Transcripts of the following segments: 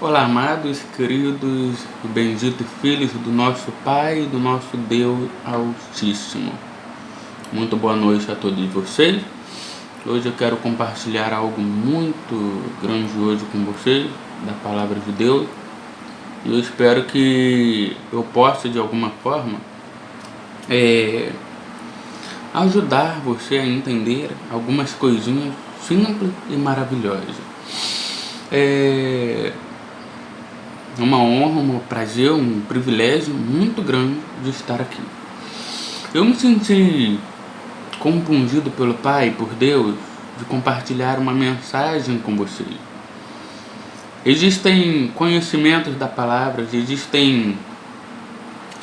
Olá, amados, queridos e benditos filhos do nosso Pai e do nosso Deus Altíssimo. Muito boa noite a todos vocês. Hoje eu quero compartilhar algo muito grandioso com vocês, da Palavra de Deus. E eu espero que eu possa, de alguma forma, ajudar você a entender algumas coisinhas simples e maravilhosas. É uma honra, um prazer, um privilégio muito grande de estar aqui. Eu me senti compungido pelo Pai, por Deus, de compartilhar uma mensagem com vocês. Existem conhecimentos da palavra, existem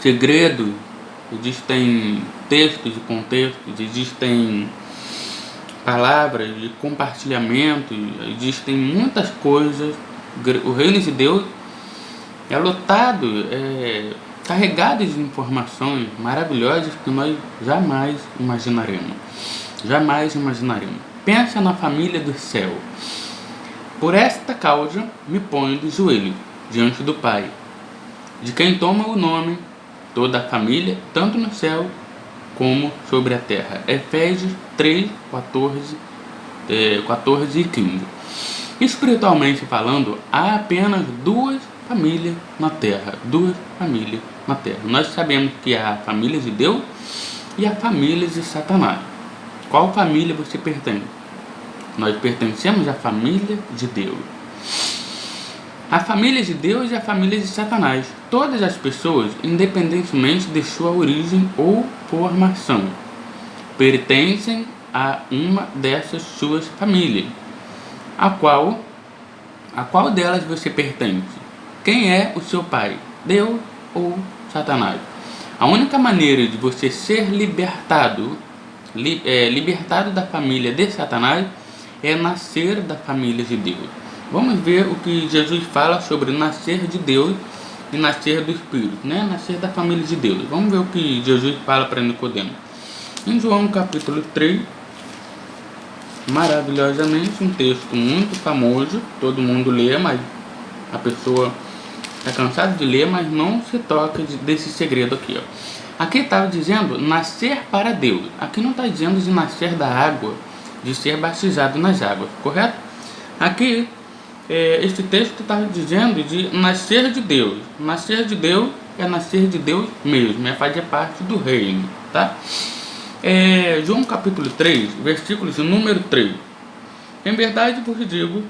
segredos, existem textos e contextos, existem palavras de compartilhamento, existem muitas coisas. O reino de Deus é lotado, carregado de informações maravilhosas que nós jamais imaginaremos. Jamais imaginaremos. Pensa na família do céu. Por esta causa me ponho de joelho diante do Pai, de quem toma o nome toda a família, tanto no céu como sobre a terra. Efésios 3, 14 e 15. Espiritualmente falando, há apenas duas famílias na terra. Duas famílias na terra. Nós sabemos que há a família de Deus e a família de Satanás. Qual família você pertence? Nós pertencemos à família de Deus. A família de Deus e a família de Satanás. Todas as pessoas, independentemente de sua origem ou formação, pertencem a uma dessas suas famílias. A qual delas você pertence? Quem é o seu pai? Deus ou Satanás? A única maneira de você ser libertado da família de Satanás é nascer da família de Deus. Vamos ver o que Jesus fala sobre nascer de Deus e nascer do Espírito, né? Nascer da família de Deus. Vamos ver o que Jesus fala para Nicodemo. Em João capítulo 3, maravilhosamente, um texto muito famoso, todo mundo lê, mas a pessoa está cansada de ler, mas não se toca desse segredo aqui. Aqui estava dizendo nascer para Deus. Aqui não está dizendo de nascer da água, de ser batizado nas águas, correto? Aqui, este texto está dizendo de nascer de Deus. Nascer de Deus é nascer de Deus mesmo, é fazer parte do reino, tá? João capítulo 3, versículos número 3. Em verdade vos digo,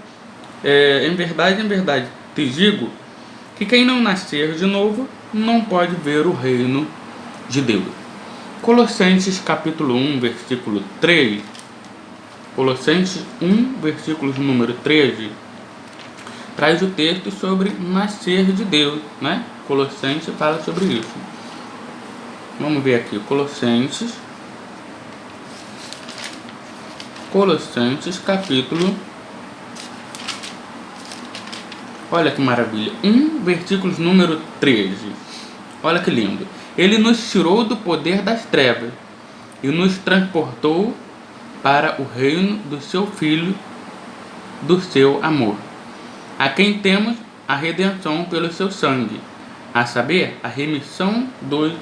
em verdade te digo, que quem não nascer de novo não pode ver o reino de Deus. Colossenses capítulo 1, versículo 3. Colossenses 1, versículos número 13, traz o texto sobre nascer de Deus, né? Colossenses fala sobre isso. Vamos ver aqui, Colossenses capítulo, olha que maravilha, 1, versículos número 13. Olha que lindo. Ele nos tirou do poder das trevas e nos transportou para o reino do seu Filho, do seu amor, a quem temos a redenção pelo seu sangue, a saber, a remissão dos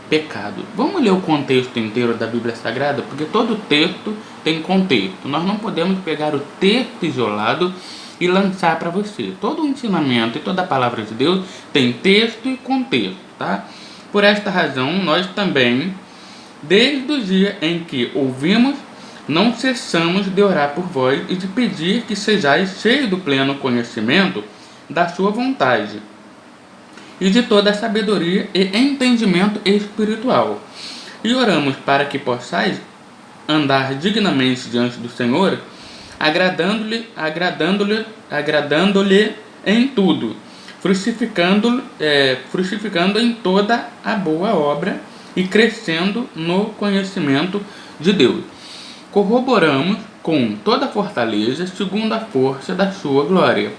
pecados. Vamos ler o contexto inteiro da Bíblia Sagrada, porque todo texto tem contexto. Nós não podemos pegar o texto isolado e lançar para você. Todo o ensinamento e toda a palavra de Deus tem texto e contexto, tá? Por esta razão, nós também, desde o dia em que ouvimos, não cessamos de orar por vós e de pedir que sejais cheios do pleno conhecimento da sua vontade e de toda a sabedoria e entendimento espiritual. E oramos para que possais andar dignamente diante do Senhor, agradando-lhe em tudo, frutificando em toda a boa obra e crescendo no conhecimento de Deus. Corroboramos com toda a fortaleza, segundo a força da sua glória,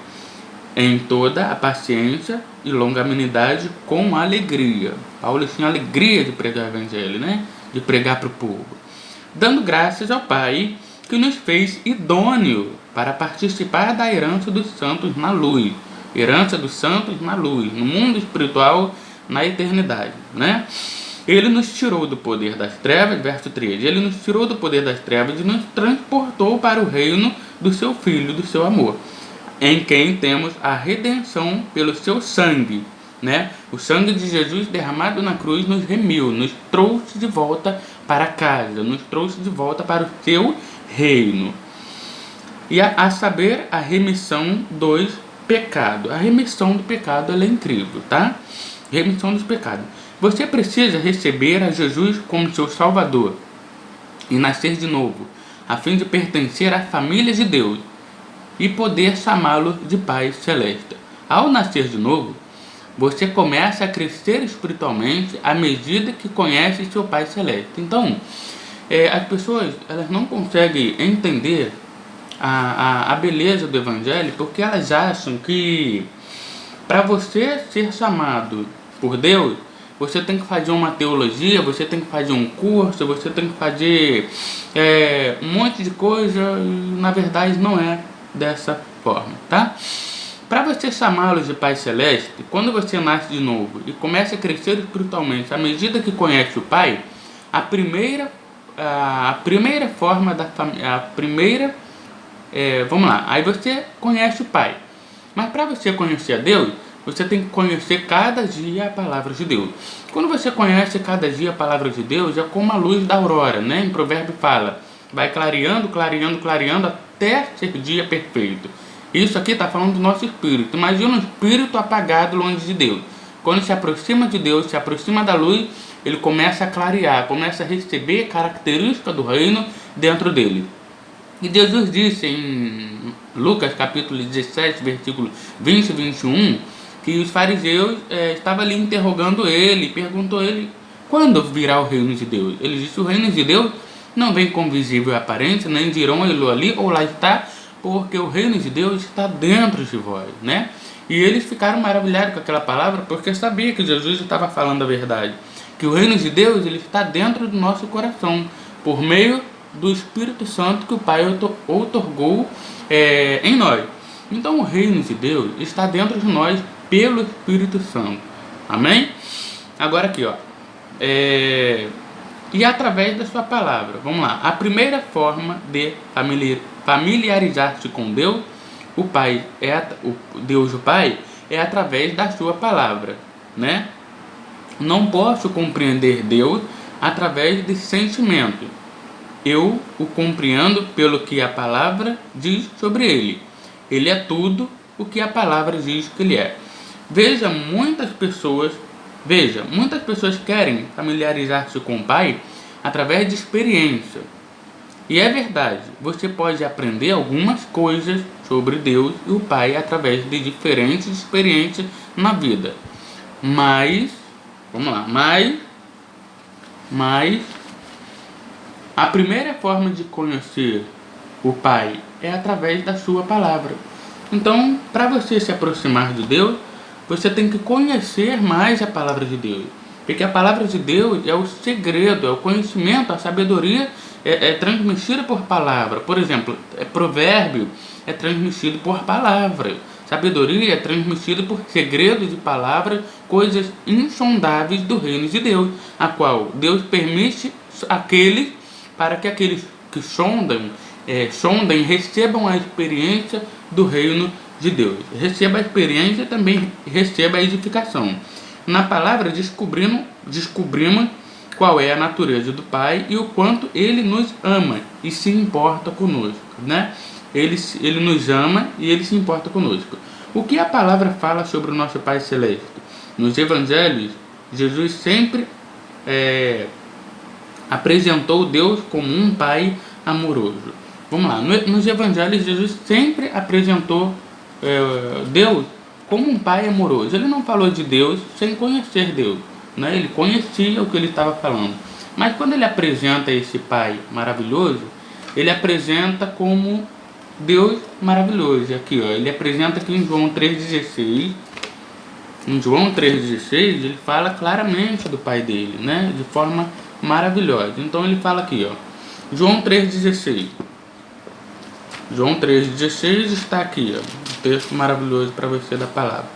em toda a paciência e longanimidade com alegria. Paulo tinha alegria de pregar o evangelho, né? De pregar para o povo. Dando graças ao Pai que nos fez idôneo para participar da herança dos santos na luz. herança dos santos na luz, no mundo espiritual, na eternidade, né? Ele nos tirou do poder das trevas, verso 13, ele nos tirou do poder das trevas e nos transportou para o reino do seu Filho, do seu amor, em quem temos a redenção pelo seu sangue, né? O sangue de Jesus derramado na cruz nos remiu, nos trouxe de volta para casa, nos trouxe de volta para o seu reino. E a saber, a remissão dos pecados. A remissão do pecado, ela é incrível, tá? Remissão dos pecados. Você precisa receber a Jesus como seu Salvador e nascer de novo, a fim de pertencer à família de Deus e poder chamá-lo de Pai Celeste. Ao nascer de novo, você começa a crescer espiritualmente à medida que conhece seu Pai Celeste. Então, as pessoas elas não conseguem entender a beleza do Evangelho porque elas acham que para você ser chamado por Deus, você tem que fazer uma teologia, você tem que fazer um curso, você tem que fazer um monte de coisa, e na verdade não é dessa forma, tá? Para você chamá-los de Pai Celeste, quando você nasce de novo e começa a crescer espiritualmente, à medida que conhece o Pai, a primeira forma da família, vamos lá, aí você conhece o Pai, mas para você conhecer a Deus, você tem que conhecer cada dia a palavra de Deus. Quando você conhece cada dia a palavra de Deus, é como a luz da aurora, né? Em Provérbio fala, vai clareando, clareando, clareando até ser dia perfeito. Isso aqui está falando do nosso espírito. Imagina um espírito apagado longe de Deus. Quando se aproxima de Deus, se aproxima da luz, ele começa a clarear, começa a receber características do reino dentro dele. E Jesus disse em Lucas capítulo 17, versículo 20 e 21, que os fariseus estavam ali interrogando ele, perguntou a ele, quando virá o reino de Deus? Ele disse, o reino de Deus não vem com visível aparência, nem dirão ele ali ou lá está, porque o reino de Deus está dentro de vós, né? E eles ficaram maravilhados com aquela palavra, porque sabia que Jesus estava falando a verdade, que o reino de Deus ele está dentro do nosso coração, por meio do Espírito Santo que o Pai outorgou em nós. Então o reino de Deus está dentro de nós pelo Espírito Santo. Amém? Agora aqui, ó. E através da sua palavra. Vamos lá. A primeira forma de familiarizar-se com Deus, o Pai, Deus o Pai, é através da sua palavra, né? Não posso compreender Deus através de sentimento. Eu o compreendo pelo que a palavra diz sobre ele. Ele é tudo o que a palavra diz que ele é. Veja, muitas pessoas querem familiarizar-se com o Pai através de experiência. E é verdade, você pode aprender algumas coisas sobre Deus e o Pai através de diferentes experiências na vida. Mas a primeira forma de conhecer o Pai é através da sua palavra. Então, para você se aproximar de Deus, você tem que conhecer mais a palavra de Deus. Porque a palavra de Deus é o segredo, é o conhecimento, a sabedoria é transmitida por palavra. Por exemplo, provérbio é transmitido por palavra. Sabedoria é transmitida por segredo de palavra, coisas insondáveis do reino de Deus, a qual Deus permite para que aqueles que sondem, recebam a experiência do reino de Deus. Receba a experiência e também receba a edificação. Na palavra descobrimos qual é a natureza do Pai e o quanto Ele nos ama e se importa conosco, né? Ele nos ama e Ele se importa conosco. O que a palavra fala sobre o nosso Pai Celeste? Nos Evangelhos, Jesus sempre apresentou Deus como um Pai amoroso. Vamos lá, nos Evangelhos Jesus sempre apresentou Deus como um Pai amoroso. Ele não falou de Deus sem conhecer Deus, né? Ele conhecia o que ele estava falando. Mas quando ele apresenta esse Pai maravilhoso, ele apresenta como Deus maravilhoso. Aqui, ó, ele apresenta aqui em João 3,16. Em João 3,16 ele fala claramente do Pai dele, né? De forma maravilhosa. Então ele fala aqui, ó, João 3,16. João 3,16 está aqui, ó. texto maravilhoso para você da palavra.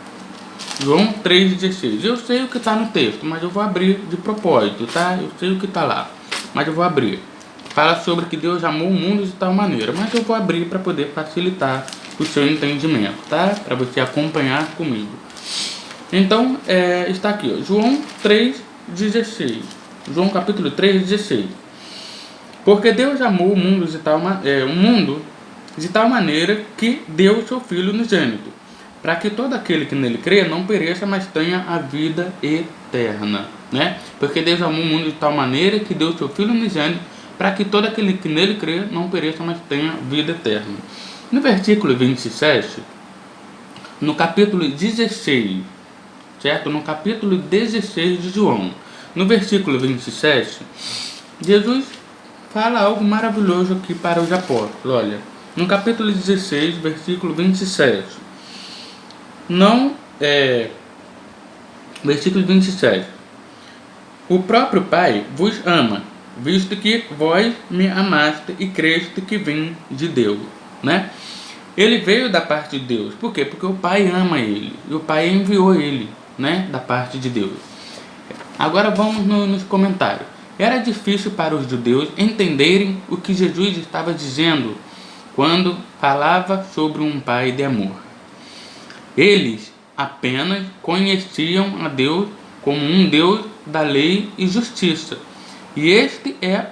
João 3,16. Eu sei o que está no texto, mas eu vou abrir de propósito, tá? Eu sei o que está lá, mas eu vou abrir. Fala sobre que Deus amou o mundo de tal maneira, mas eu vou abrir para poder facilitar o seu entendimento, tá? Para você acompanhar comigo. Então, está aqui, ó, João 3,16. João capítulo 3,16. Porque Deus amou o mundo de tal maneira que deu o seu Filho unigênito, para que todo aquele que nele crê não pereça, mas tenha a vida eterna, né? Porque Deus amou o mundo de tal maneira que deu o seu Filho unigênito, para que todo aquele que nele crê não pereça, mas tenha vida eterna. No versículo 27, no capítulo 16, certo? No capítulo 16 de João, no versículo 27, Jesus fala algo maravilhoso aqui para os apóstolos. Olha, no capítulo 16, versículo 27, versículo 27, o próprio Pai vos ama, visto que vós me amaste e creste que vim de Deus, né? Ele veio da parte de Deus. Por quê? Porque o Pai ama ele. E o Pai enviou ele, né? Da parte de Deus. Agora vamos nos comentários. Era difícil para os judeus entenderem o que Jesus estava dizendo quando falava sobre um Pai de amor. Eles apenas conheciam a Deus como um Deus da lei e justiça. E este é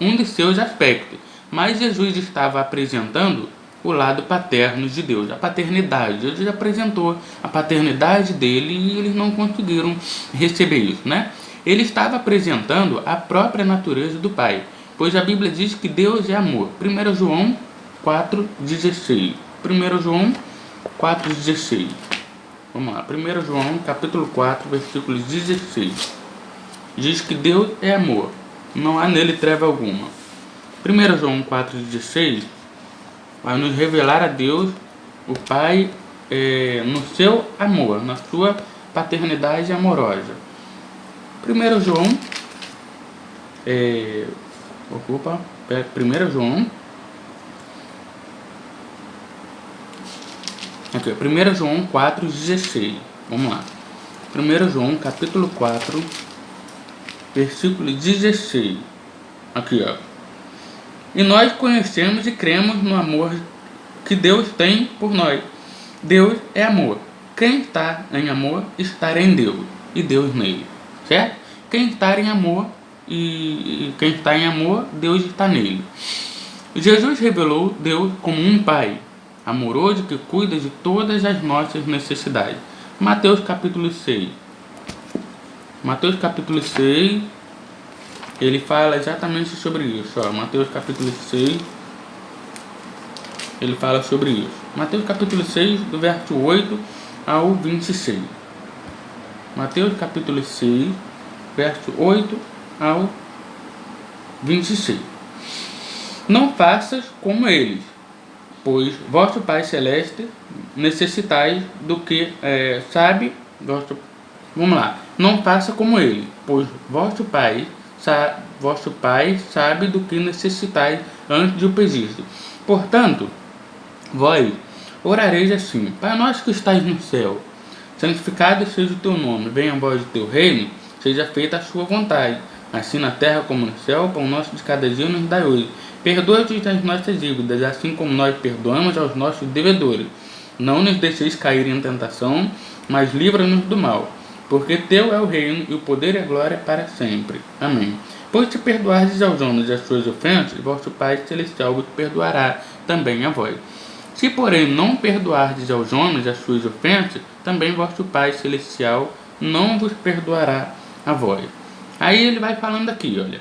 um de seus aspectos. Mas Jesus estava apresentando o lado paterno de Deus, a paternidade. Jesus apresentou a paternidade dele e eles não conseguiram receber isso, né? Ele estava apresentando a própria natureza do Pai, pois a Bíblia diz que Deus é amor. 1 João 4,16. 1 João 4,16. Vamos lá. 1 João capítulo 4, versículo 16. Diz que Deus é amor, não há nele treva alguma. 1 João 4,16 vai nos revelar a Deus, o Pai, no seu amor, na sua paternidade amorosa. 1 João, 1 João, aqui, 1 João 4,16, vamos lá. 1 João capítulo 4, versículo 16, aqui, ó. E nós conhecemos e cremos no amor que Deus tem por nós. Deus é amor. Quem está em amor, está em Deus e Deus nele, certo? Quem está em amor Deus está nele. Jesus revelou Deus como um Pai amoroso que cuida de todas as nossas necessidades. Mateus capítulo 6. Mateus capítulo 6, ele fala exatamente sobre isso. Ó, Mateus capítulo 6, ele fala sobre isso. Mateus capítulo 6, do verso 8 ao 26. Mateus capítulo 6, verso 8 ao 26. Não faças como eles, pois vosso Pai Celeste necessitais do que sabe. Vamos lá. Não faça como ele, pois vosso Pai sabe do que necessitais antes de o pedir. Portanto, vós orareis assim: Pai nosso que estais no céu, santificado seja o teu nome, venha a vós o teu reino, seja feita a sua vontade, assim na terra como no céu. O pão nosso de cada dia nos dai hoje. Perdoa-nos as nossas dívidas, assim como nós perdoamos aos nossos devedores. Não nos deixeis cair em tentação, mas livra-nos do mal. Porque teu é o reino, e o poder e a glória para sempre. Amém. Pois se perdoardes aos homens as suas ofensas, vosso Pai Celestial vos perdoará também a vós. Se, porém, não perdoardes aos homens as suas ofensas, também vosso Pai Celestial não vos perdoará a vós. Aí ele vai falando aqui, olha.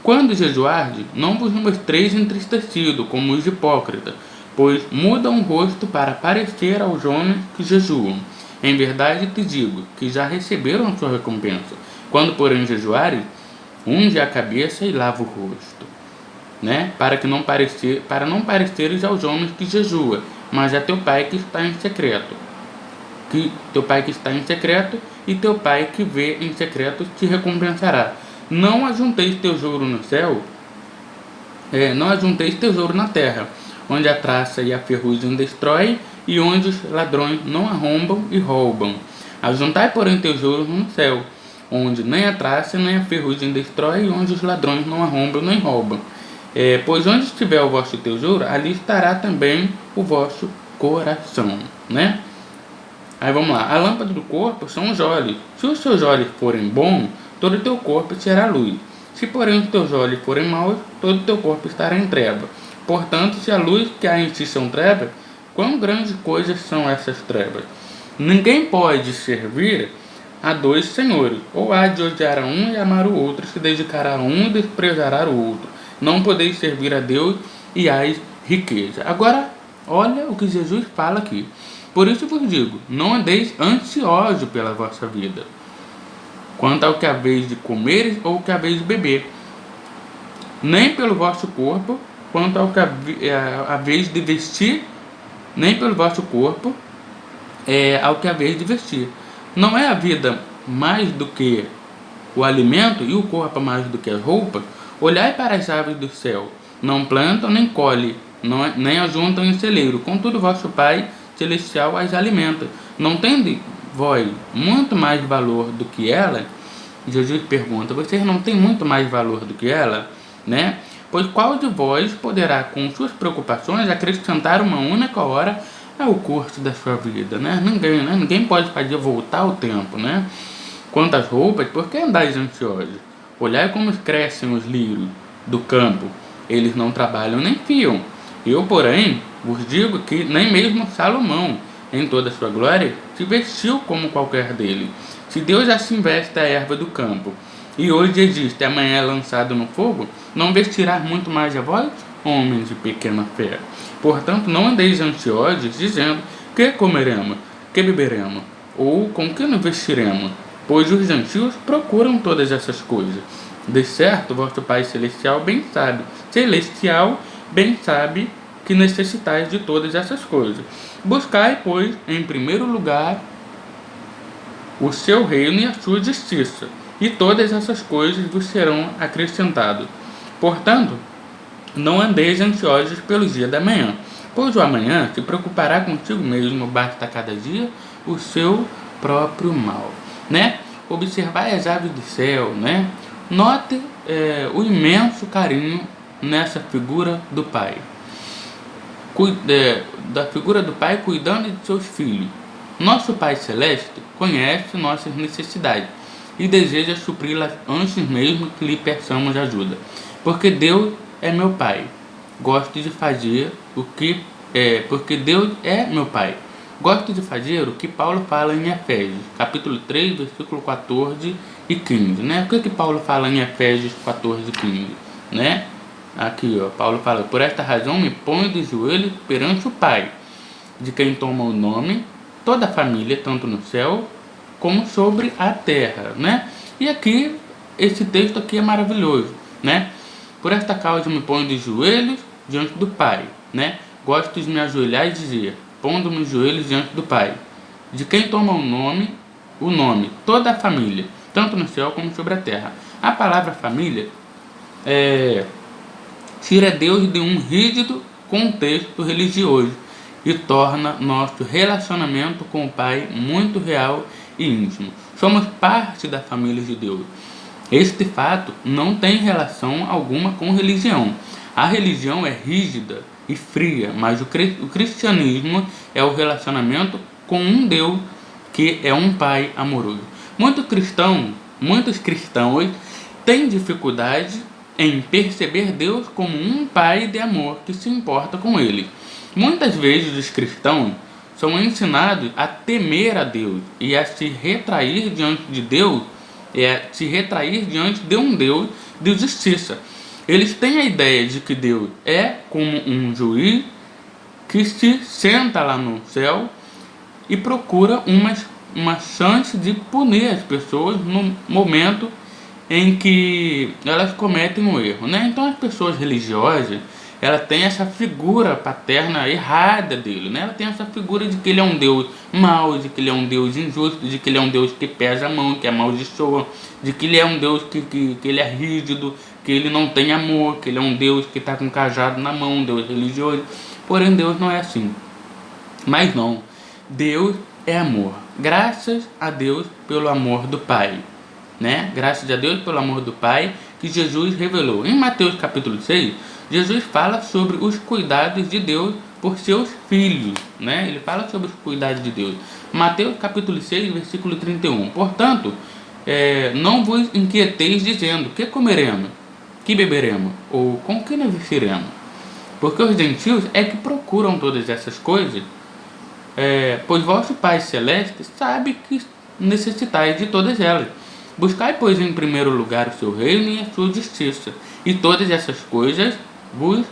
Quando jejuardes, não vos mostreis entristecido, como os hipócritas, pois mudam o rosto para parecer aos homens que jejuam. Em verdade te digo, que já receberam a sua recompensa. Quando, porém, jejuarem, unge a cabeça e lava o rosto, né? Para não pareceres aos homens que jejuam, mas a teu Pai que está em secreto. Que teu Pai que está em secreto, e teu Pai que vê em secreto te recompensará. Não ajunteis tesouro no céu, não ajunteis tesouro na terra, onde a traça e a ferrugem destroem, e onde os ladrões não arrombam e roubam. Ajuntai, porém, tesouros no céu, onde nem a traça nem a ferrugem destrói, e onde os ladrões não arrombam nem roubam. Pois onde estiver o vosso tesouro, ali estará também o vosso coração, né? Aí vamos lá, a lâmpada do corpo são os olhos. Se os seus olhos forem bons, todo o teu corpo será luz. Se porém os teus olhos forem maus, todo o teu corpo estará em treva. Portanto, se a luz que há em ti são trevas, quão grandes coisas são essas trevas? Ninguém pode servir a dois senhores, ou há de odiar a um e amar o outro, se dedicará a um e desprezará o outro. Não podeis servir a Deus e às riquezas. Agora, olha o que Jesus fala aqui. Por isso vos digo, não andeis ansiosos pela vossa vida, quanto ao que haveis de comer ou o que haveis de beber, nem pelo vosso corpo, quanto ao que haveis de vestir, nem pelo vosso corpo, ao que haveis de vestir. Não é a vida mais do que o alimento e o corpo mais do que as roupas? Olhai para as aves do céu, não plantam nem colhem, nem ajuntam em celeiro, contudo vosso Pai Celestial as alimenta. Não tende vós muito mais valor do que ela? Jesus pergunta, vocês não têm muito mais valor do que ela? Né? Pois qual de vós poderá, com suas preocupações, acrescentar uma única hora ao curso da sua vida? Né? Ninguém pode fazer voltar o tempo. Né? Quanto às roupas, por que andais ansiosos? Olhai como crescem os lírios do campo, eles não trabalham nem fiam. Eu, porém, vos digo que nem mesmo Salomão, em toda a sua glória, se vestiu como qualquer dele. Se Deus assim veste a erva do campo, e hoje existe, e amanhã é lançado no fogo, não vestirá muito mais a vós, homens de pequena fé? Portanto, não andeis ansiosos, dizendo, que comeremos, que beberemos, ou com que nos vestiremos? Pois os gentios procuram todas essas coisas. De certo, vosso Pai Celestial bem sabe que necessitais de todas essas coisas. Buscai, pois, em primeiro lugar o seu reino e a sua justiça, e todas essas coisas vos serão acrescentadas. Portanto, não andeis ansiosos pelos dias da manhã, pois o amanhã se preocupará consigo mesmo, basta cada dia o seu próprio mal. Né? Observai as aves do céu, né? Note o imenso carinho nessa figura do Pai. Da figura do Pai cuidando de seus filhos. Nosso Pai Celeste conhece nossas necessidades e deseja supri-las antes mesmo que lhe peçamos ajuda. Porque Deus é meu Pai. Gosto de fazer porque Deus é meu Pai. Gosto de fazer o que Paulo fala em Efésios, capítulo 3, versículo 14 e 15. Né? O que Paulo fala em Efésios 14 e 15? Né? Aqui, Paulo fala, por esta razão me ponho de joelhos perante o Pai, de quem toma o nome toda a família, tanto no céu como sobre a terra, né? E aqui, esse texto aqui é maravilhoso, né? Por esta causa me ponho de joelhos diante do Pai, né? Gosto de me ajoelhar e dizer, pondo-me de joelhos diante do Pai, de quem toma o nome, toda a família, tanto no céu como sobre a terra. A palavra família tira Deus de um rígido contexto religioso e torna nosso relacionamento com o Pai muito real e íntimo. Somos parte da família de Deus. Este fato não tem relação alguma com religião. A religião é rígida e fria, mas o cristianismo é o relacionamento com um Deus que é um Pai amoroso. Muitos cristãos têm dificuldade em perceber Deus como um Pai de amor que se importa com ele. Muitas vezes os cristãos são ensinados a temer a Deus e a se retrair diante de Deus, diante de um Deus de justiça. Eles têm a ideia de que Deus é como um juiz que se senta lá no céu e procura uma chance de punir as pessoas no momento em que elas cometem um erro, né? Então as pessoas religiosas, ela tem essa figura paterna errada dele, né? Ela tem essa figura de que ele é um Deus mau, de que ele é um Deus injusto, de que ele é um Deus que pesa a mão, que amaldiçoa, de que ele é um Deus que ele é rígido, que ele não tem amor, que ele é um Deus que está com um cajado na mão, um Deus religioso. Porém, Deus não é assim. Mas não, Deus é amor. Graças a Deus pelo amor do Pai, né? Graças a Deus pelo amor do Pai que Jesus revelou. Em Mateus capítulo 6, Jesus fala sobre os cuidados de Deus por seus filhos, né? Ele fala sobre os cuidados de Deus. Mateus capítulo 6, versículo 31. Portanto, não vos inquieteis dizendo: que comeremos, que beberemos, ou com que nos vestiremos? Porque os gentios é que procuram todas essas coisas, pois vosso Pai Celeste sabe que necessitais de todas elas. Buscai, pois, em primeiro lugar o seu reino e a sua justiça, e todas essas coisas vos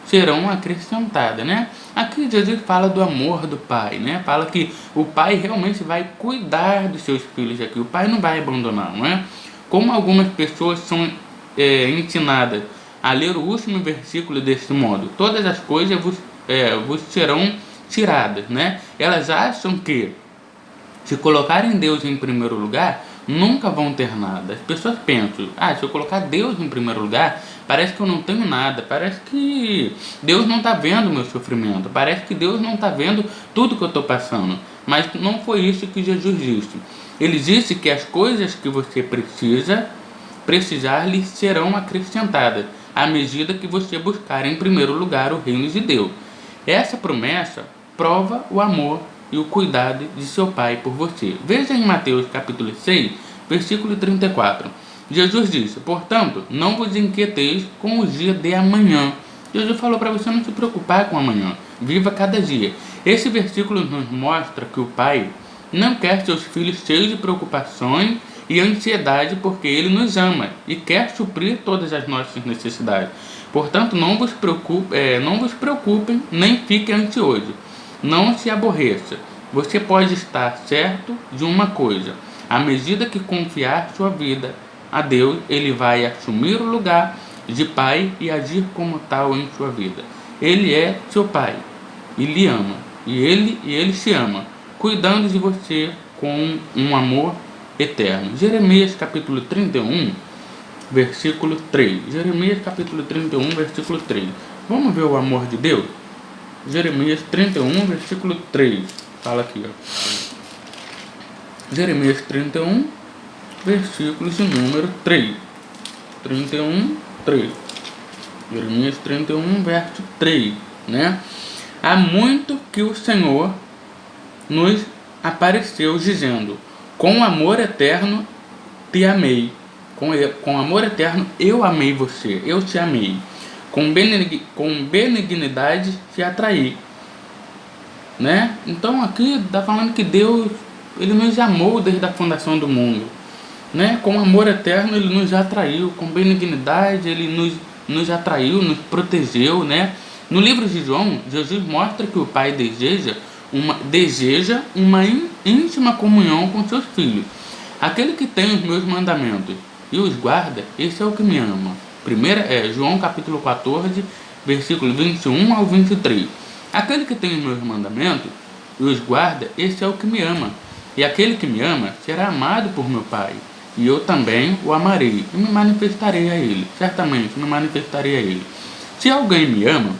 serão acrescentadas, né? Aqui Jesus fala do amor do Pai, né? Fala que o Pai realmente vai cuidar dos seus filhos aqui. O Pai não vai abandonar, não é? Como algumas pessoas são ensinadas a ler o último versículo deste modo: todas as coisas vos serão tiradas, né? Elas acham que se colocarem Deus em primeiro lugar, nunca vão ter nada. As pessoas pensam: se eu colocar Deus em primeiro lugar, parece que eu não tenho nada, parece que Deus não está vendo o meu sofrimento, parece que Deus não está vendo tudo que eu estou passando. Mas não foi isso que Jesus disse. Ele disse que as coisas que você precisar lhe serão acrescentadas à medida que você buscar em primeiro lugar o reino de Deus. Essa promessa prova o amor e o cuidado de seu Pai por você. Veja em Mateus capítulo 6, versículo 34. Jesus disse: portanto, não vos inquieteis com o dia de amanhã. Jesus falou para você não se preocupar com amanhã. Viva cada dia. Esse versículo nos mostra que o Pai não quer seus filhos cheios de preocupações e ansiedade, porque Ele nos ama e quer suprir todas as nossas necessidades. Portanto, não vos preocupem, nem fiquem ansiosos. Não se aborreça. Você pode estar certo de uma coisa: à medida que confiar sua vida a Deus, Ele vai assumir o lugar de Pai e agir como tal em sua vida. Ele é seu Pai e lhe ama, e ele se ama, cuidando de você com um amor eterno. Jeremias capítulo 31, versículo 3. Jeremias capítulo 31, versículo 3. Vamos ver o amor de Deus? Jeremias 31, versículo 3. Fala aqui, ó. Jeremias 31, versículos de número 3. 31, 3. Jeremias 31, verso 3, né? Há muito que o Senhor nos apareceu dizendo: com amor eterno te amei. Com amor eterno eu amei você, eu te amei. Com benignidade te atraí, né? Então aqui está falando que Deus, Ele nos amou desde a fundação do mundo, né? Com amor eterno Ele nos atraiu, com benignidade Ele nos atraiu, nos protegeu, né? No livro de João, Jesus mostra que o Pai deseja uma íntima comunhão com seus filhos. Aquele que tem os meus mandamentos e os guarda, esse é o que me ama. Primeira João capítulo 14, versículo 21 ao 23. Aquele que tem os meus mandamentos e os guarda, esse é o que me ama. E aquele que me ama será amado por meu Pai. E eu também o amarei e me manifestarei a ele. Certamente me manifestarei a ele. Se alguém me ama,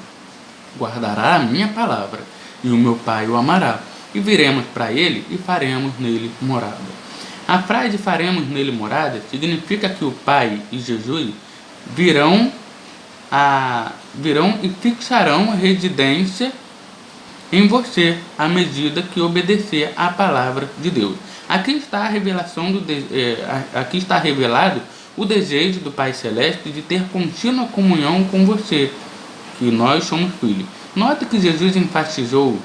guardará a minha palavra, e o meu Pai o amará. E viremos para ele e faremos nele morada. A frase faremos nele morada significa que o Pai e Jesus virão e fixarão a residência em você à medida que obedecer à palavra de Deus. Aqui está revelado o desejo do Pai Celeste de ter contínua comunhão com você, que nós somos filhos. Note que Jesus enfatizou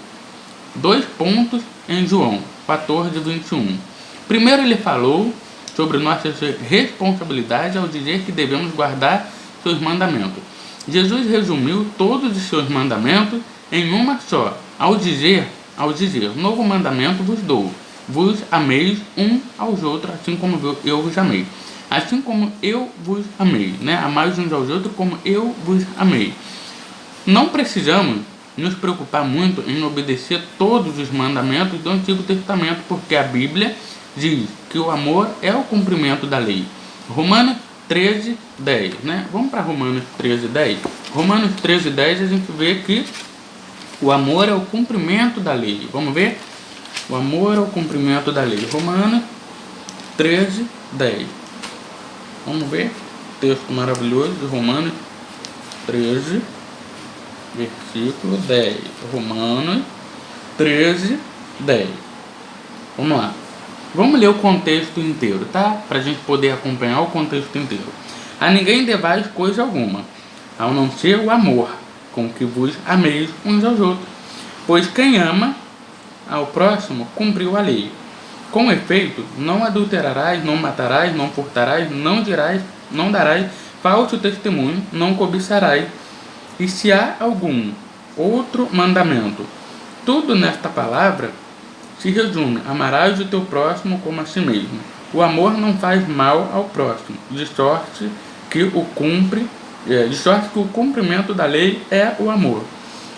2 pontos em João 14, 21. Primeiro, ele falou sobre nossas responsabilidades ao dizer que devemos guardar seus mandamentos. Jesus resumiu todos os seus mandamentos em uma só, ao dizer: novo mandamento vos dou, vos ameis um aos outros, assim como eu vos amei. Assim como eu vos amei, né? Amai uns aos outros como eu vos amei. Não precisamos nos preocupar muito em obedecer todos os mandamentos do Antigo Testamento, porque a Bíblia diz que o amor é o cumprimento da lei. Romanos 13, 10, né? Vamos para Romanos 13, 10. Romanos 13, 10, a gente vê que O amor é o cumprimento da lei. Vamos ver? O amor é o cumprimento da lei. Romanos 13, 10. Vamos ver? Texto maravilhoso de Romanos 13, versículo 10. Romanos 13, 10. Vamos lá. Vamos ler o contexto inteiro, tá? Para a gente poder acompanhar o contexto inteiro. A ninguém devais coisa alguma, ao não ser o amor, com que vos ameis uns aos outros. Pois quem ama ao próximo cumpriu a lei. Com efeito, não adulterarás, não matarás, não furtarás, não darás falso testemunho, não cobiçarás. E se há algum outro mandamento, tudo nesta palavra se resume: amarás o teu próximo como a si mesmo. O amor não faz mal ao próximo, de sorte que o cumprimento da lei é o amor.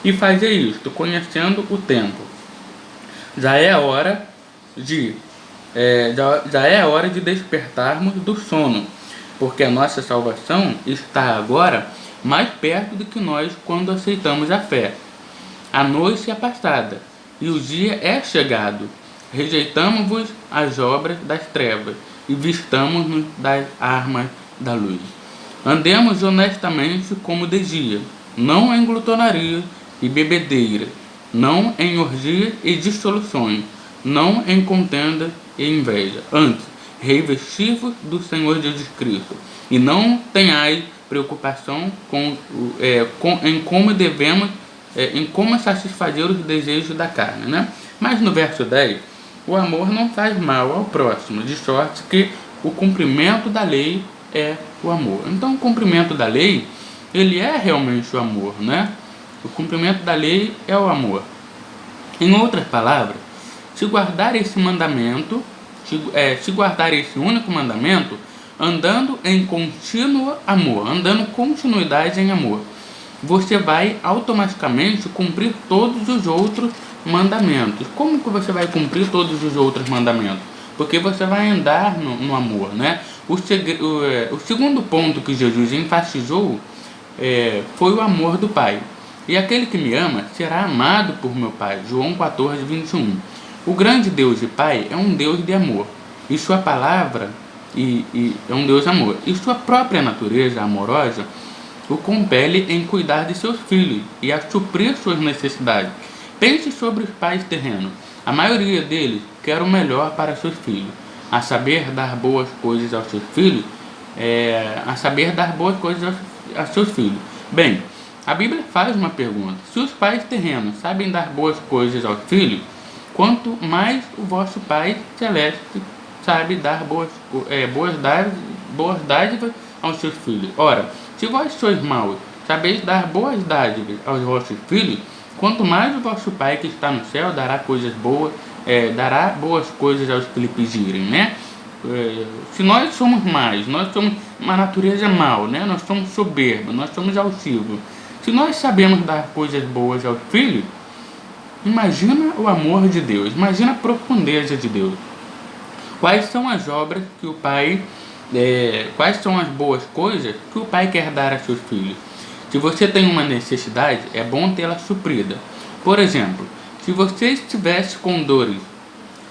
E fazer isto, conhecendo o tempo. Já é a hora de despertarmos do sono, porque a nossa salvação está agora mais perto do que nós quando aceitamos a fé. A noite é passada e o dia é chegado. Rejeitamos-vos as obras das trevas e vistamos-nos das armas da luz. Andemos honestamente como de dia, não em glutonaria e bebedeira, não em orgia e dissoluções, não em contenda e inveja. Antes, revesti-vos do Senhor Jesus Cristo, e não tenhais preocupação em como satisfazer os desejos da carne, né? Mas no verso 10, o amor não faz mal ao próximo, de sorte que o cumprimento da lei é o amor. Então, o cumprimento da lei, ele é realmente o amor, né? O cumprimento da lei é o amor. Em outras palavras, se guardar esse mandamento, se guardar esse único mandamento, andando em contínuo amor, andando continuidade em amor, você vai automaticamente cumprir todos os outros mandamentos. Como que você vai cumprir todos os outros mandamentos? Porque você vai andar no amor, né? O segundo ponto que Jesus enfatizou foi o amor do Pai. E aquele que me ama será amado por meu Pai. João 14, 21. O grande Deus e Pai é um Deus de amor. E sua palavra é um Deus amor. E sua própria natureza amorosa o compele em cuidar de seus filhos e a suprir suas necessidades. Pense sobre os pais terrenos. A maioria deles quer o melhor para seus filhos. A saber dar boas coisas aos seus filhos, Bem, a Bíblia faz uma pergunta. Se os pais terrenos sabem dar boas coisas aos filhos, quanto mais o vosso Pai Celeste sabe dar boas dádivas aos seus filhos. Ora, se vós sois maus, sabeis dar boas dádivas aos vossos filhos, quanto mais o vosso Pai que está no céu dará boas coisas aos que lhe pedirem, né? Se nós somos mais, nós somos uma natureza mal, né? Nós somos soberbos, nós somos altivos. Se nós sabemos dar coisas boas aos filhos, imagina o amor de Deus, imagina a profundeza de Deus. Quais são as obras que o Pai, quais são as boas coisas que o Pai quer dar a seus filhos? Se você tem uma necessidade, é bom tê-la suprida. Por exemplo, se você estivesse com dores,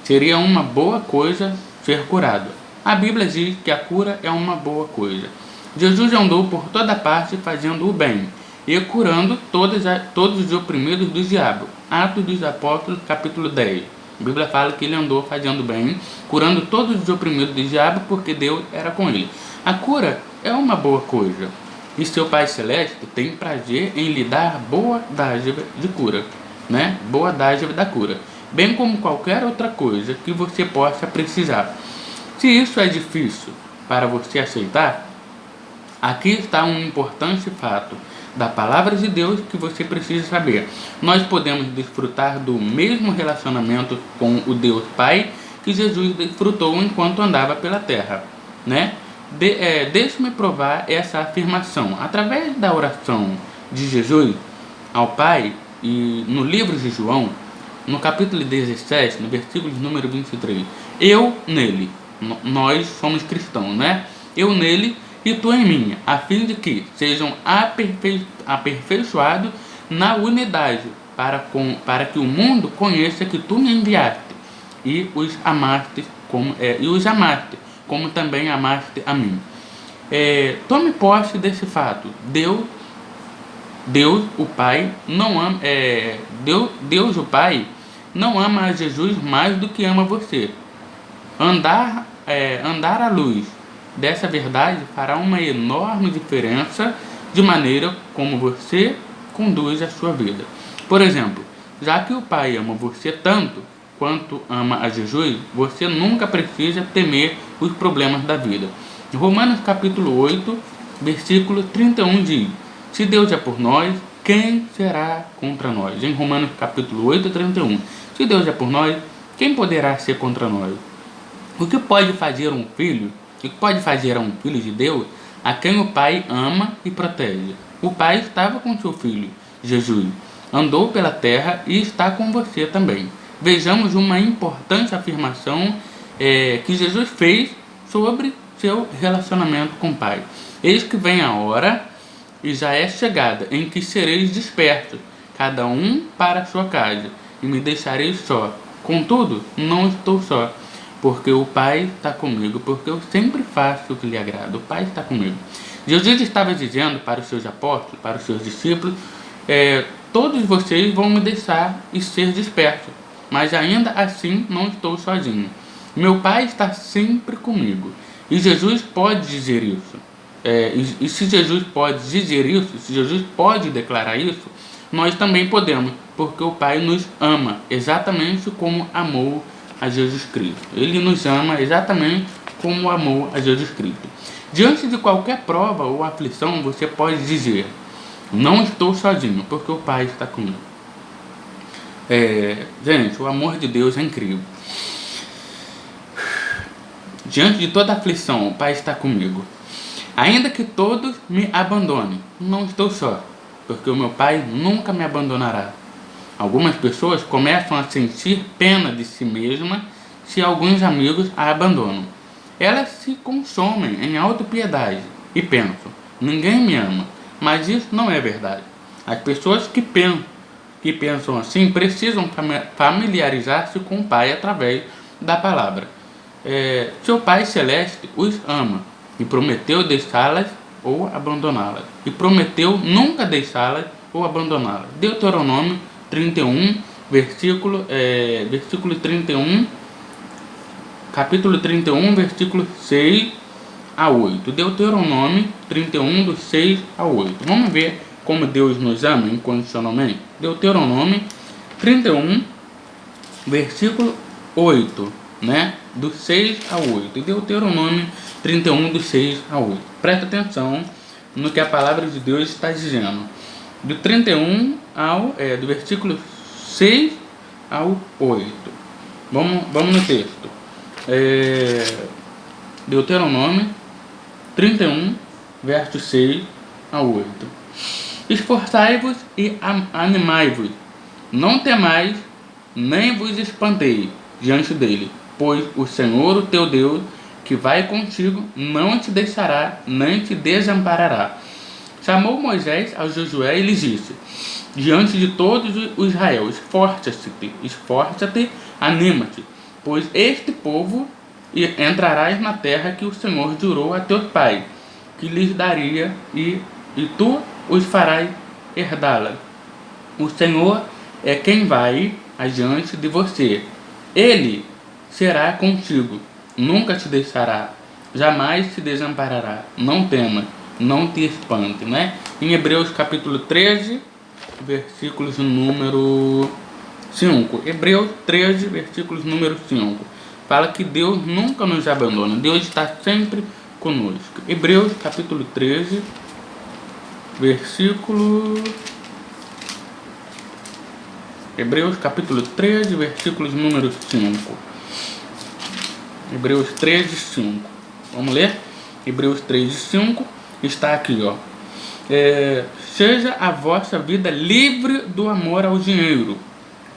seria uma boa coisa ser curado. A Bíblia diz que a cura é uma boa coisa. Jesus andou por toda parte fazendo o bem e curando todos os oprimidos do diabo. Atos dos Apóstolos, capítulo 10. A Bíblia fala que ele andou fazendo bem, curando todos os oprimidos do diabo, porque Deus era com ele. A cura é uma boa coisa. E seu Pai Celeste tem prazer em lhe dar boa dádiva de cura, né? Boa dádiva da cura, bem como qualquer outra coisa que você possa precisar. Se isso é difícil para você aceitar, aqui está um importante fato da palavra de Deus que você precisa saber. Nós podemos desfrutar do mesmo relacionamento com o Deus Pai que Jesus desfrutou enquanto andava pela terra, né? Deixe-me provar essa afirmação. Através da oração de Jesus ao Pai, e no livro de João, no capítulo 17, no versículo número 23, eu nele, nós somos cristãos, né? Eu nele e tu em mim, a fim de que sejam aperfeiçoados na unidade, para que o mundo conheça que tu me enviaste e os amaste como também amaste a mim. Tome posse desse fato. Deus o Pai não ama Deus o Pai não ama a Jesus mais do que ama você. Andar à luz dessa verdade fará uma enorme diferença de maneira como você conduz a sua vida. Por exemplo, já que o Pai ama você tanto quanto ama a Jesus, você nunca precisa temer os problemas da vida. Romanos capítulo 8, versículo 31 diz: se Deus é por nós, quem será contra nós? Em Romanos capítulo 8, 31. Se Deus é por nós, quem poderá ser contra nós? O que pode fazer um filho? O que pode fazer a um filho de Deus a quem o Pai ama e protege? O Pai estava com seu filho, Jesus. Andou pela terra e está com você também. Vejamos uma importante afirmação que Jesus fez sobre seu relacionamento com o Pai. Eis que vem a hora e já é chegada em que sereis dispersos, cada um para a sua casa, e me deixareis só. Contudo, não estou só, porque o Pai está comigo, porque eu sempre faço o que lhe agrada. O Pai está comigo. Jesus estava dizendo para os seus apóstolos, para os seus discípulos, todos vocês vão me deixar e ser dispersos, mas ainda assim não estou sozinho. Meu Pai está sempre comigo. E Jesus pode dizer isso. E se Jesus pode dizer isso, se Jesus pode declarar isso, nós também podemos, porque o Pai nos ama exatamente como amou a Jesus Cristo. Ele nos ama exatamente como amou a Jesus Cristo. Diante de qualquer prova ou aflição, você pode dizer: não estou sozinho, porque o Pai está comigo. Gente, o amor de Deus é incrível. Diante de toda aflição, o Pai está comigo. Ainda que todos me abandonem, não estou só, porque o meu Pai nunca me abandonará. Algumas pessoas começam a sentir pena de si mesma se alguns amigos a abandonam. Elas se consomem em autopiedade e pensam: ninguém me ama. Mas isso não é verdade. As pessoas que pensam assim precisam familiarizar-se com o Pai através da palavra. Seu Pai Celeste os ama e prometeu deixá-las ou abandoná-las. E prometeu nunca deixá-las ou abandoná-las. Deuteronômio 31, versículo 31, capítulo 31, versículo 6 a 8. Deuteronômio 31, do 6 a 8. Vamos ver como Deus nos ama incondicionalmente? Deuteronômio 31, versículo 8, né? Do 6 a 8. Deuteronômio 31, do 6 a 8. Presta atenção no que a palavra de Deus está dizendo. Do 31 do versículo 6 ao 8. Vamos no texto. Deuteronômio 31, verso 6 a 8. Esforçai-vos e animai-vos, não temais, nem vos espanteis diante dele, pois o Senhor, o teu Deus, que vai contigo, não te deixará, nem te desamparará. Chamou Moisés a Josué e lhe disse, diante de todos o Israel: esforça-te, anima-te, pois este povo entrarás na terra que o Senhor jurou a teus pais, que lhes daria, e tu os farás herdá-la. O Senhor é quem vai adiante de você. Ele será contigo, nunca te deixará, jamais te desamparará. Não temas, não te espante, né? Em Hebreus capítulo 13, versículos número 5. Hebreus 13, versículos número 5. Fala que Deus nunca nos abandona, Deus está sempre conosco. Hebreus capítulo 13, versículo... Hebreus capítulo 13, versículos número 5. Hebreus 13, 5. Vamos ler? Hebreus 13, 5. Está aqui, ó. Seja a vossa vida livre do amor ao dinheiro,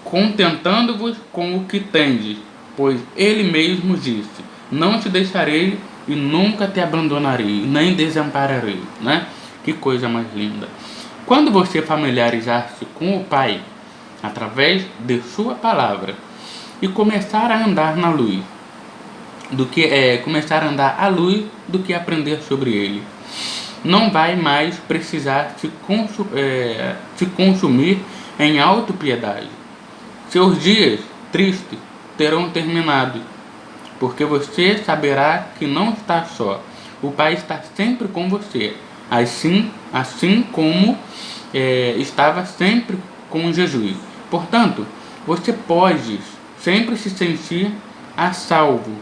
contentando-vos com o que tendes, pois ele mesmo disse: não te deixarei e nunca te abandonarei, nem desampararei, né? Que coisa mais linda. Quando você familiarizar-se com o Pai, através de sua palavra, e começar a andar na luz, começar a andar à luz do que aprender sobre ele. Não vai mais precisar te consumir em autopiedade. Seus dias tristes terão terminado, porque você saberá que não está só. O Pai está sempre com você, assim como estava sempre com Jesus. Portanto, você pode sempre se sentir a salvo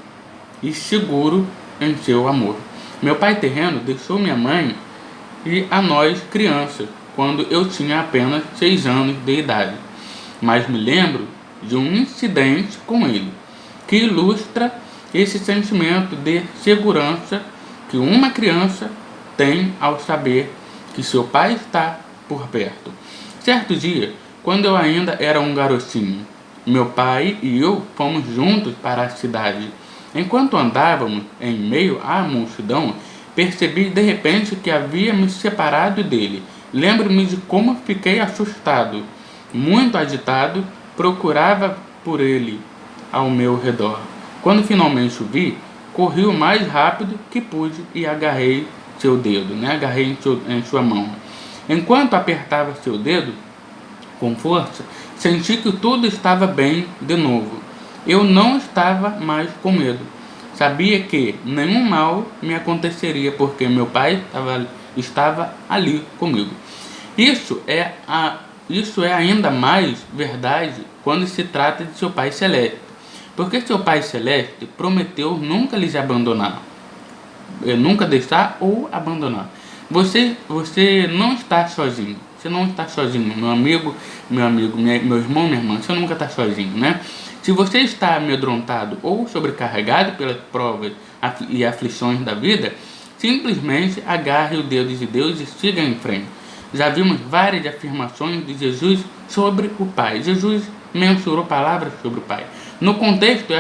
e seguro em seu amor. Meu pai terreno deixou minha mãe e a nós crianças quando eu tinha apenas 6 anos de idade. Mas me lembro de um incidente com ele que ilustra esse sentimento de segurança que uma criança tem ao saber que seu pai está por perto. Certo dia, quando eu ainda era um garotinho, meu pai e eu fomos juntos para a cidade. Enquanto andávamos em meio à multidão, percebi de repente que havia me separado dele. Lembro-me de como fiquei assustado, muito agitado, procurava por ele ao meu redor. Quando finalmente o vi, corri o mais rápido que pude e agarrei seu dedo, agarrei em sua mão. Enquanto apertava seu dedo com força, senti que tudo estava bem de novo. Eu não estava mais com medo. Sabia que nenhum mal me aconteceria porque meu pai estava ali comigo. Isso é ainda mais verdade quando se trata de seu Pai Celeste, porque seu Pai Celeste prometeu nunca lhes abandonar, nunca deixar ou abandonar. Você não está sozinho. Você não está sozinho, meu amigo, meu irmão, minha irmã. Você nunca está sozinho, né? Se você está amedrontado ou sobrecarregado pelas provas e aflições da vida, simplesmente agarre o dedo de Deus e siga em frente. Já vimos várias afirmações de Jesus sobre o Pai. Jesus mensurou palavras sobre o Pai. No contexto,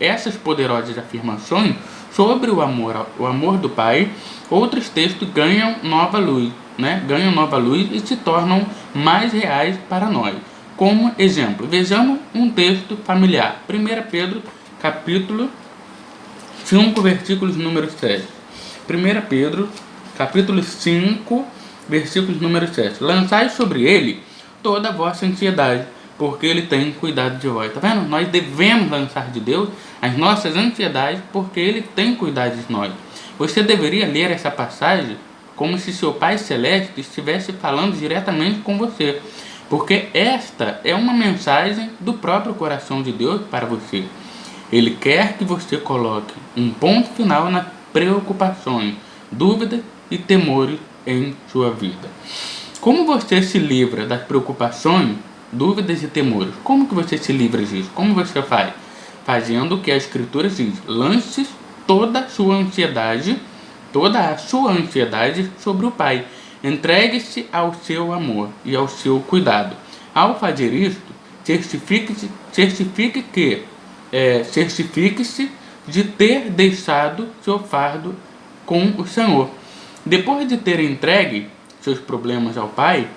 essas poderosas afirmações sobre o amor do Pai, outros textos ganham nova luz, ganham nova luz e se tornam mais reais para nós. Como exemplo, vejamos um texto familiar. 1 Pedro, capítulo 5, versículos número 7. 1 Pedro, capítulo 5, versículos número 7. Lançai sobre ele toda a vossa ansiedade, porque ele tem cuidado de vós. Tá vendo? Nós devemos lançar de Deus as nossas ansiedades, porque ele tem cuidado de nós. Você deveria ler essa passagem como se seu Pai Celeste estivesse falando diretamente com você, porque esta é uma mensagem do próprio coração de Deus para você. Ele quer que você coloque um ponto final nas preocupações, dúvidas e temores em sua vida. Como você se livra das preocupações, dúvidas e temores? Como que você se livra disso? Como você faz? Fazendo o que a Escritura diz: lance toda a sua ansiedade sobre o Pai. Entregue-se ao seu amor e ao seu cuidado. Ao fazer isto, certifique-se de ter deixado seu fardo com o Senhor. Depois de ter entregue seus problemas ao Pai,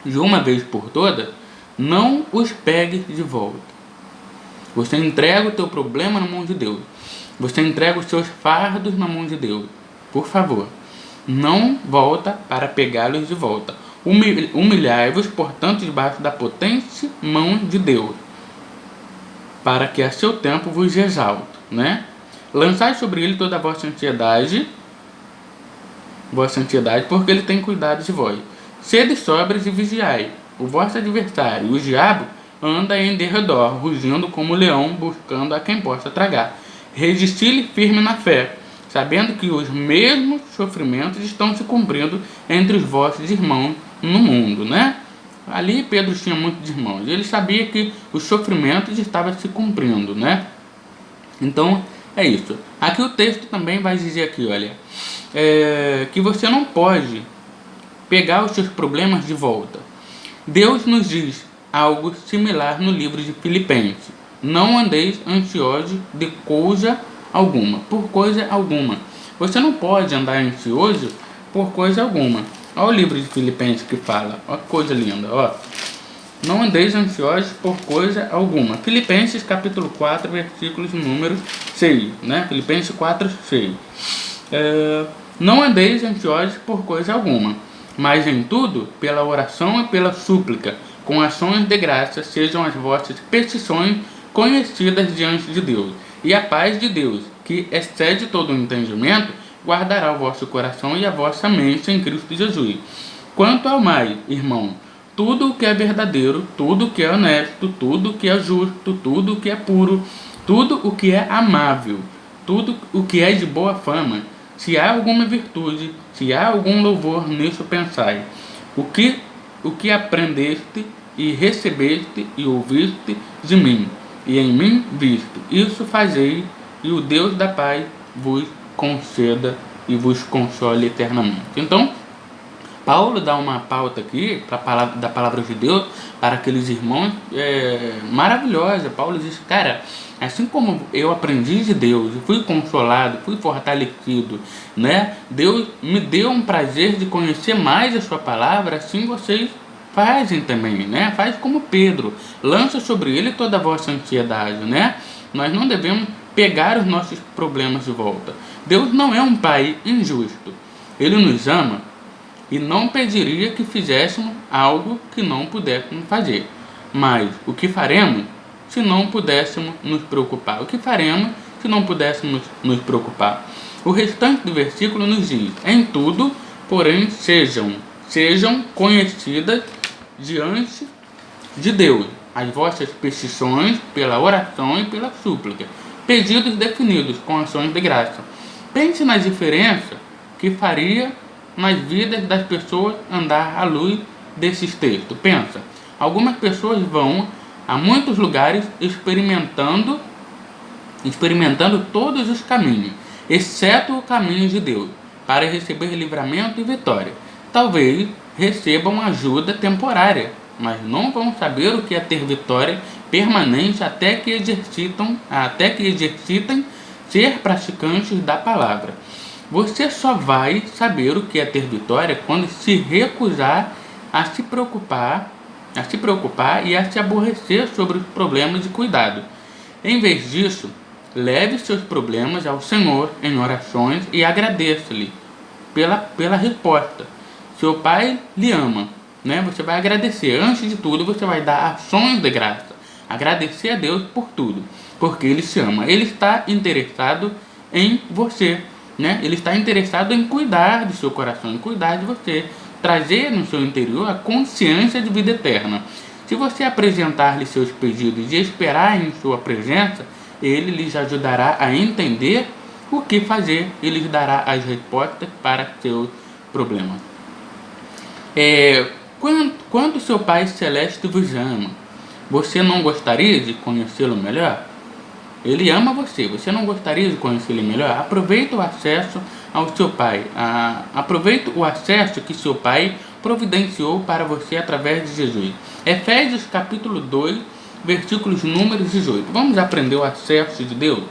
de uma vez por todas, não os pegue de volta. Você entrega o teu problema na mão de Deus. Você entrega os seus fardos na mão de Deus. Por favor, não volta para pegá-los de volta. Humilhai-vos, portanto, debaixo da potente mão de Deus, para que a seu tempo vos exalte, Lançai sobre ele toda a vossa ansiedade, porque ele tem cuidado de vós. Sede sóbrios e vigiai. O vosso adversário, o diabo, anda em derredor, rugindo como leão, buscando a quem possa tragar. Resisti-lhe firme na fé, sabendo que os mesmos sofrimentos estão se cumprindo entre os vossos irmãos no mundo, Ali Pedro tinha muitos irmãos. Ele sabia que os sofrimentos estavam se cumprindo, Então, é isso. Aqui o texto também vai dizer aqui, olha, que você não pode pegar os seus problemas de volta. Deus nos diz algo similar no livro de Filipenses: não andeis ansiosos de coisa alguma, por coisa alguma. Você não pode andar ansioso por coisa alguma. Olha o livro de Filipenses que fala, olha que coisa linda, ó. Não andeis ansiosos por coisa alguma. Filipenses capítulo 4, versículos número 6, né? Filipenses 4, 6. Não andeis ansiosos por coisa alguma, mas em tudo, pela oração e pela súplica, com ações de graça, sejam as vossas petições conhecidas diante de Deus. E a paz de Deus, que excede todo o entendimento, guardará o vosso coração e a vossa mente em Cristo Jesus. Quanto ao mais, irmão, tudo o que é verdadeiro, tudo o que é honesto, tudo o que é justo, tudo o que é puro, tudo o que é amável, tudo o que é de boa fama, se há alguma virtude, se há algum louvor, nisso pensai. O que aprendeste e recebeste e ouviste de mim, e em mim visto, isso fazei, e o Deus da paz vos conceda e vos console eternamente. Então, Paulo dá uma pauta aqui da palavra de Deus para aqueles irmãos maravilhosa. Paulo diz, cara, assim como eu aprendi de Deus, fui consolado, fui fortalecido, né? Deus me deu um prazer de conhecer mais a sua palavra, assim vocês fazem também, né? Faz como Pedro, lança sobre ele toda a vossa ansiedade, né? Nós não devemos pegar os nossos problemas de volta. Deus não é um pai injusto. Ele nos ama e não pediria que fizéssemos algo que não pudéssemos fazer. Mas o que faremos se não pudéssemos nos preocupar? O que faremos se não pudéssemos nos preocupar? O restante do versículo nos diz, em tudo, porém, sejam conhecidas diante de Deus as vossas petições pela oração e pela súplica, pedidos definidos com ações de graça. Pense na diferença que faria nas vidas das pessoas andar à luz desses textos. Pensa, algumas pessoas vão a muitos lugares experimentando todos os caminhos, exceto o caminho de Deus, para receber livramento e vitória. Talvez recebam ajuda temporária, mas não vão saber o que é ter vitória permanente até que exercitem ser praticantes da palavra. Você só vai saber o que é ter vitória quando se recusar a se preocupar e a se aborrecer sobre os problemas de cuidado. Em vez disso, leve seus problemas ao Senhor em orações e agradeça-lhe pela resposta. Seu Pai lhe ama, né? Você vai agradecer. Antes de tudo, você vai dar ações de graça. Agradecer a Deus por tudo, porque Ele se ama. Ele está interessado em você, né? Ele está interessado em cuidar do seu coração, em cuidar de você, trazer no seu interior a consciência de vida eterna. Se você apresentar-lhe seus pedidos e esperar em sua presença, Ele lhes ajudará a entender o que fazer e lhes dará as respostas para seus problemas. Quando seu Pai Celeste vos ama, você não gostaria de conhecê-lo melhor? Ele ama você, você não gostaria de conhecê-lo melhor? Aproveite o acesso ao seu Pai, aproveite o acesso que seu Pai providenciou para você através de Jesus. Efésios capítulo 2, versículos números 18. Vamos aprender o acesso de Deus?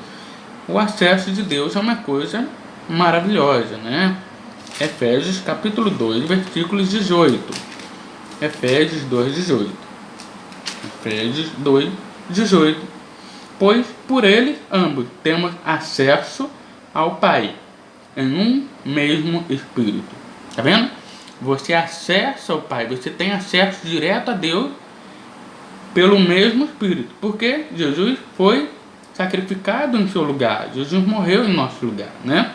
O acesso de Deus é uma coisa maravilhosa, né? Efésios capítulo 2, versículos 18. Efésios 2, 18. Efésios 2, 18. Pois por ele ambos temos acesso ao Pai em um mesmo Espírito. Tá vendo? Você acessa ao Pai, você tem acesso direto a Deus pelo mesmo Espírito, porque Jesus foi sacrificado em seu lugar, Jesus morreu em nosso lugar, né?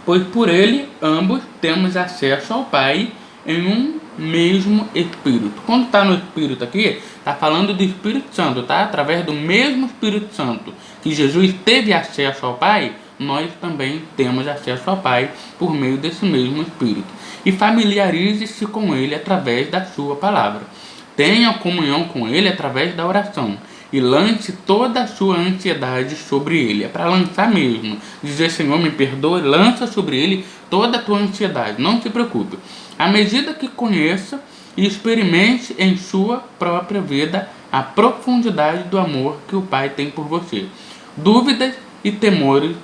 Pois por ele ambos temos acesso ao Pai em um mesmo Espírito. Quando está no Espírito aqui, está falando do Espírito Santo, tá? Através do mesmo Espírito Santo que Jesus teve acesso ao Pai, nós também temos acesso ao Pai por meio desse mesmo Espírito. E familiarize-se com Ele através da sua palavra. Tenha comunhão com Ele através da oração. E lance toda a sua ansiedade sobre Ele. É para lançar mesmo. Dizer, Senhor, me perdoe, lança sobre Ele toda a tua ansiedade. Não se preocupe. À medida que conheça e experimente em sua própria vida a profundidade do amor que o Pai tem por você. Dúvidas e temores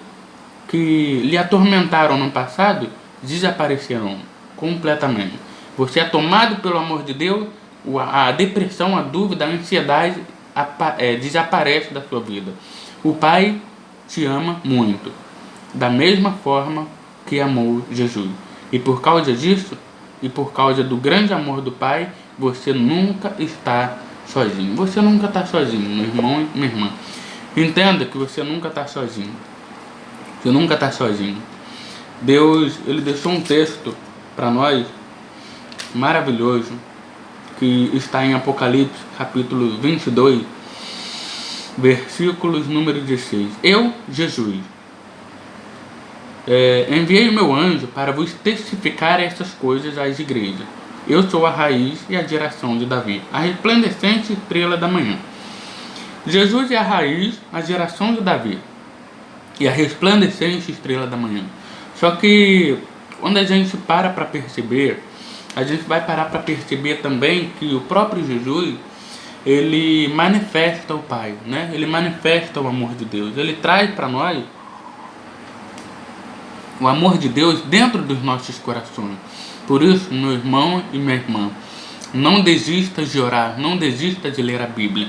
que lhe atormentaram no passado desaparecerão completamente. Você é tomado pelo amor de Deus a depressão, a dúvida, a ansiedade desaparece da sua vida. O Pai te ama muito, da mesma forma que amou Jesus. E por causa disso, e por causa do grande amor do Pai, você nunca está sozinho. Você nunca está sozinho, meu irmão e minha irmã. Entenda que você nunca está sozinho. Você nunca está sozinho. Deus, Ele deixou um texto para nós maravilhoso, que está em Apocalipse, capítulo 22, versículos número 16. Eu, Jesus, enviei o meu anjo para vos testificar essas coisas às igrejas. Eu sou a raiz e a geração de Davi, a resplandecente estrela da manhã. Jesus é a raiz, a geração de Davi e a resplandecente estrela da manhã. Só que quando a gente para perceber, a gente vai parar para perceber também que o próprio Jesus, ele manifesta o Pai, né? Ele manifesta o amor de Deus. Ele traz para nós o amor de Deus dentro dos nossos corações. Por isso, meu irmão e minha irmã, não desista de orar, não desista de ler a Bíblia.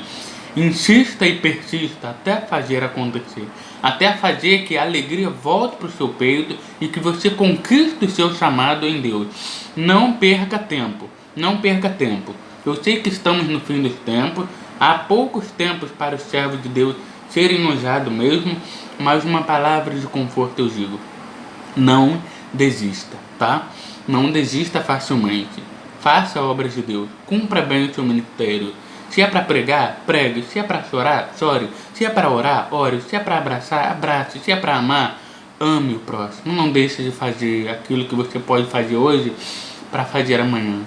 Insista e persista até fazer acontecer, até fazer que a alegria volte para o seu peito e que você conquiste o seu chamado em Deus. Não perca tempo, não perca tempo. Eu sei que estamos no fim dos tempos, há poucos tempos para os servos de Deus serem usados mesmo, mas uma palavra de conforto eu digo: não desista, tá? Não desista facilmente. Faça a obra de Deus, cumpra bem o seu ministério. Se é para pregar, pregue. Se é para chorar, chore. Se é para orar, ore. Se é para abraçar, abrace. Se é para amar, ame o próximo. Não deixe de fazer aquilo que você pode fazer hoje para fazer amanhã.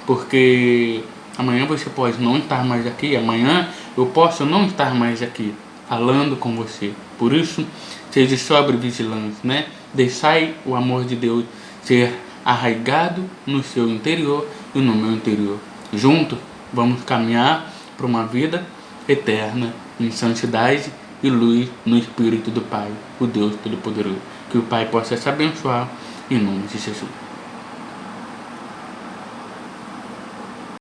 Porque amanhã você pode não estar mais aqui. Amanhã eu posso não estar mais aqui falando com você. Por isso, seja sobre vigilante, né? Deixai o amor de Deus ser arraigado no seu interior e no meu interior. Junto, vamos caminhar para uma vida eterna em santidade e luz no Espírito do Pai, o Deus Todo-Poderoso. Que o Pai possa te abençoar em nome de Jesus.